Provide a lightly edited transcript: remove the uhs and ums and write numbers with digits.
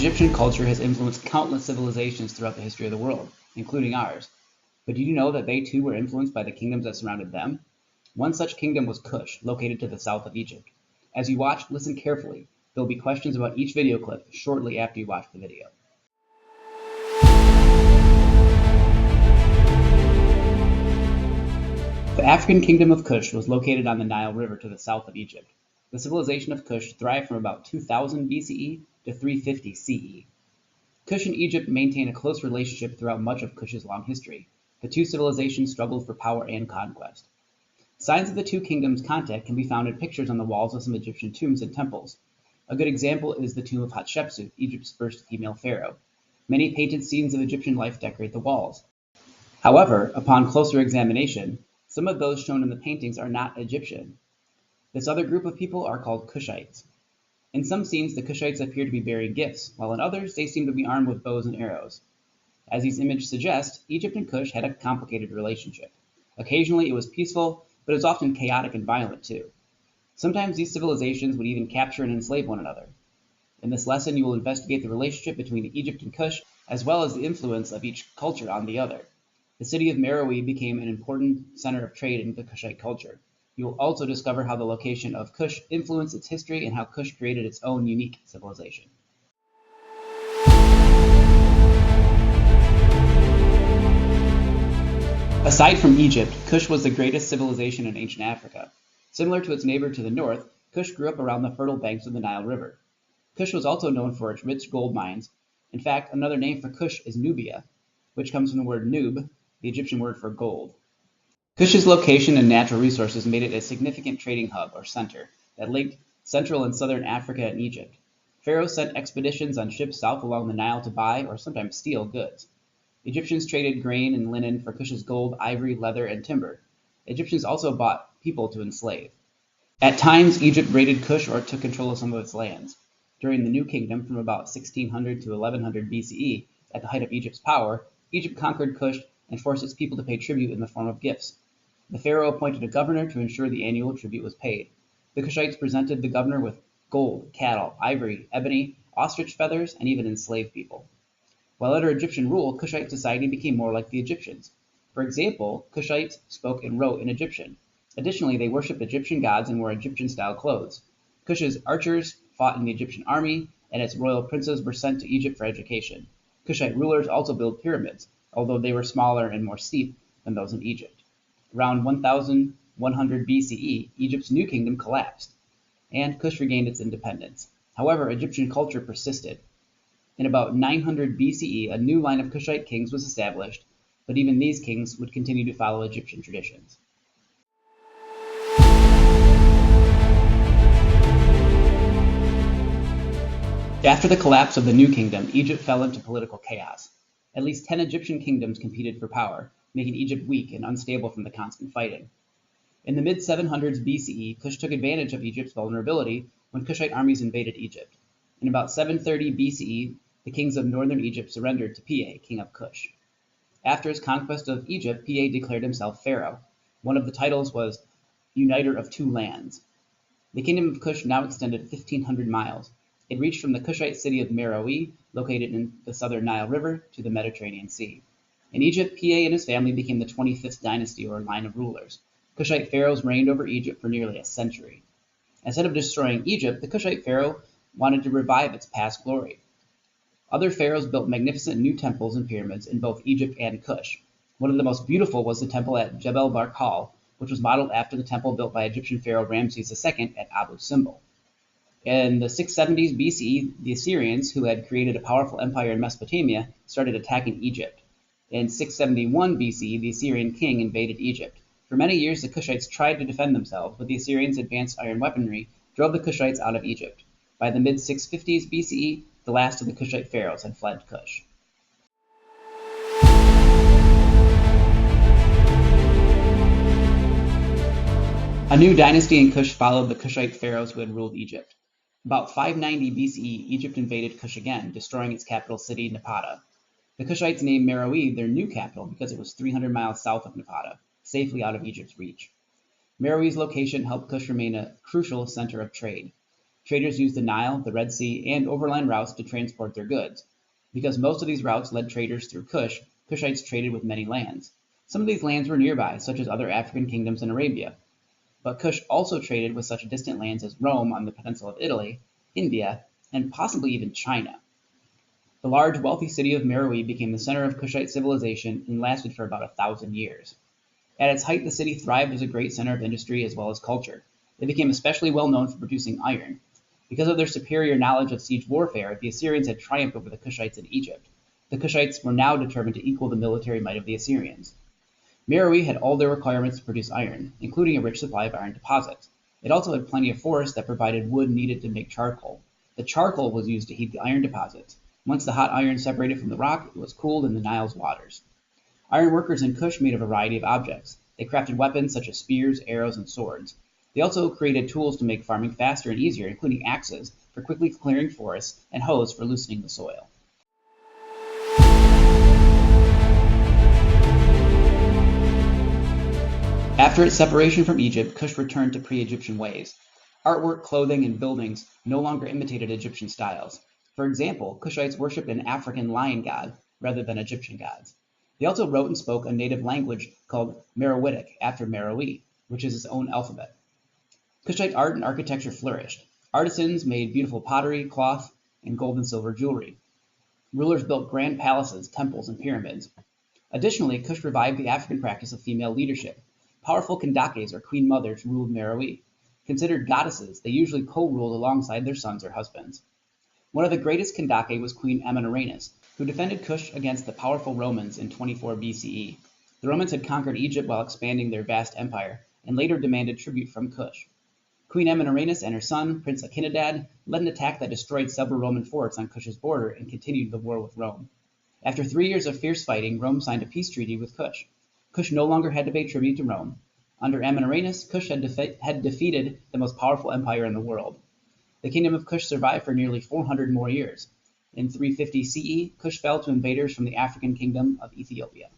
Egyptian culture has influenced countless civilizations throughout the history of the world, including ours. But did you know that they too were influenced by the kingdoms that surrounded them? One such kingdom was Kush, located to the south of Egypt. As you watch, listen carefully. There will be questions about each video clip shortly after you watch the video. The African Kingdom of Kush was located on the Nile River to the south of Egypt. The civilization of Kush thrived from about 2000 BCE to 350 CE. Kush and Egypt maintained a close relationship throughout much of Kush's long history. The two civilizations struggled for power and conquest. Signs of the two kingdoms' contact can be found in pictures on the walls of some Egyptian tombs and temples. A good example is the tomb of Hatshepsut, Egypt's first female pharaoh. Many painted scenes of Egyptian life decorate the walls. However, upon closer examination, some of those shown in the paintings are not Egyptian. This other group of people are called Kushites. In some scenes, the Kushites appear to be bearing gifts, while in others, they seem to be armed with bows and arrows. As these images suggest, Egypt and Kush had a complicated relationship. Occasionally, it was peaceful, but it was often chaotic and violent too. Sometimes these civilizations would even capture and enslave one another. In this lesson, you will investigate the relationship between Egypt and Kush, as well as the influence of each culture on the other. The city of Meroe became an important center of trade in the Kushite culture. You will also discover how the location of Kush influenced its history and how Kush created its own unique civilization. Aside from Egypt, Kush was the greatest civilization in ancient Africa. Similar to its neighbor to the north, Kush grew up around the fertile banks of the Nile River. Kush was also known for its rich gold mines. In fact, another name for Kush is Nubia, which comes from the word nub, the Egyptian word for gold. Kush's location and natural resources made it a significant trading hub or center that linked Central and Southern Africa and Egypt. Pharaohs sent expeditions on ships south along the Nile to buy or sometimes steal goods. Egyptians traded grain and linen for Kush's gold, ivory, leather, and timber. Egyptians also bought people to enslave. At times, Egypt raided Kush or took control of some of its lands. During the New Kingdom from about 1600 to 1100 BCE, at the height of Egypt's power, Egypt conquered Kush and forced its people to pay tribute in the form of gifts. The pharaoh appointed a governor to ensure the annual tribute was paid. The Kushites presented the governor with gold, cattle, ivory, ebony, ostrich feathers, and even enslaved people. While under Egyptian rule, Kushite society became more like the Egyptians. For example, Kushites spoke and wrote in Egyptian. Additionally, they worshipped Egyptian gods and wore Egyptian-style clothes. Kush's archers fought in the Egyptian army, and its royal princes were sent to Egypt for education. Kushite rulers also built pyramids, although they were smaller and more steep than those in Egypt. Around 1100 BCE, Egypt's new kingdom collapsed, and Kush regained its independence. However, Egyptian culture persisted. In about 900 BCE, a new line of Kushite kings was established, but even these kings would continue to follow Egyptian traditions. After the collapse of the New Kingdom, Egypt fell into political chaos. At least 10 Egyptian kingdoms competed for power, making Egypt weak and unstable from the constant fighting. In the mid-700s BCE, Kush took advantage of Egypt's vulnerability when Kushite armies invaded Egypt. In about 730 BCE, the kings of northern Egypt surrendered to Pi, king of Kush. After his conquest of Egypt, Pi declared himself pharaoh. One of the titles was Uniter of Two Lands. The kingdom of Kush now extended 1,500 miles. It reached from the Kushite city of Meroe, located in the southern Nile River, to the Mediterranean Sea. In Egypt, Pi and his family became the 25th dynasty or line of rulers. Kushite pharaohs reigned over Egypt for nearly a century. Instead of destroying Egypt, the Kushite pharaoh wanted to revive its past glory. Other pharaohs built magnificent new temples and pyramids in both Egypt and Kush. One of the most beautiful was the temple at Jebel Barkal, which was modeled after the temple built by Egyptian pharaoh Ramses II at Abu Simbel. In the 670s BCE, the Assyrians, who had created a powerful empire in Mesopotamia, started attacking Egypt. In 671 BC, the Assyrian king invaded Egypt. For many years, the Kushites tried to defend themselves, but the Assyrians' advanced iron weaponry drove the Kushites out of Egypt. By the mid-650s BCE, the last of the Kushite pharaohs had fled Kush. A new dynasty in Kush followed the Kushite pharaohs who had ruled Egypt. About 590 BCE, Egypt invaded Kush again, destroying its capital city, Napata. The Kushites named Meroe their new capital because it was 300 miles south of Napata, safely out of Egypt's reach. Meroe's location helped Kush remain a crucial center of trade. Traders used the Nile, the Red Sea, and overland routes to transport their goods. Because most of these routes led traders through Kush, Kushites traded with many lands. Some of these lands were nearby, such as other African kingdoms in Arabia. But Kush also traded with such distant lands as Rome on the peninsula of Italy, India, and possibly even China. The large, wealthy city of Meroe became the center of Kushite civilization and lasted for about 1,000 years. At its height, the city thrived as a great center of industry as well as culture. It became especially well known for producing iron. Because of their superior knowledge of siege warfare, the Assyrians had triumphed over the Kushites in Egypt. The Kushites were now determined to equal the military might of the Assyrians. Meroe had all their requirements to produce iron, including a rich supply of iron deposits. It also had plenty of forest that provided wood needed to make charcoal. The charcoal was used to heat the iron deposits. Once the hot iron separated from the rock, it was cooled in the Nile's waters. Iron workers in Kush made a variety of objects. They crafted weapons such as spears, arrows, and swords. They also created tools to make farming faster and easier, including axes for quickly clearing forests and hoes for loosening the soil. After its separation from Egypt, Kush returned to pre-Egyptian ways. Artwork, clothing, and buildings no longer imitated Egyptian styles. For example, Kushites worshipped an African lion god rather than Egyptian gods. They also wrote and spoke a native language called Meroitic after Meroe, which is its own alphabet. Kushite art and architecture flourished. Artisans made beautiful pottery, cloth, and gold and silver jewelry. Rulers built grand palaces, temples, and pyramids. Additionally, Kush revived the African practice of female leadership. Powerful kandakes, or queen mothers, ruled Meroe. Considered goddesses, they usually co-ruled alongside their sons or husbands. One of the greatest kandake was Queen Amanirenas, who defended Kush against the powerful Romans in 24 BCE. The Romans had conquered Egypt while expanding their vast empire, and later demanded tribute from Kush. Queen Amanirenas and her son, Prince Akinadad, led an attack that destroyed several Roman forts on Kush's border and continued the war with Rome. After 3 years of fierce fighting, Rome signed a peace treaty with Kush. Kush no longer had to pay tribute to Rome. Under Amanirenas, Kush had defeated the most powerful empire in the world. The kingdom of Kush survived for nearly 400 more years. In 350 CE, Kush fell to invaders from the African kingdom of Ethiopia.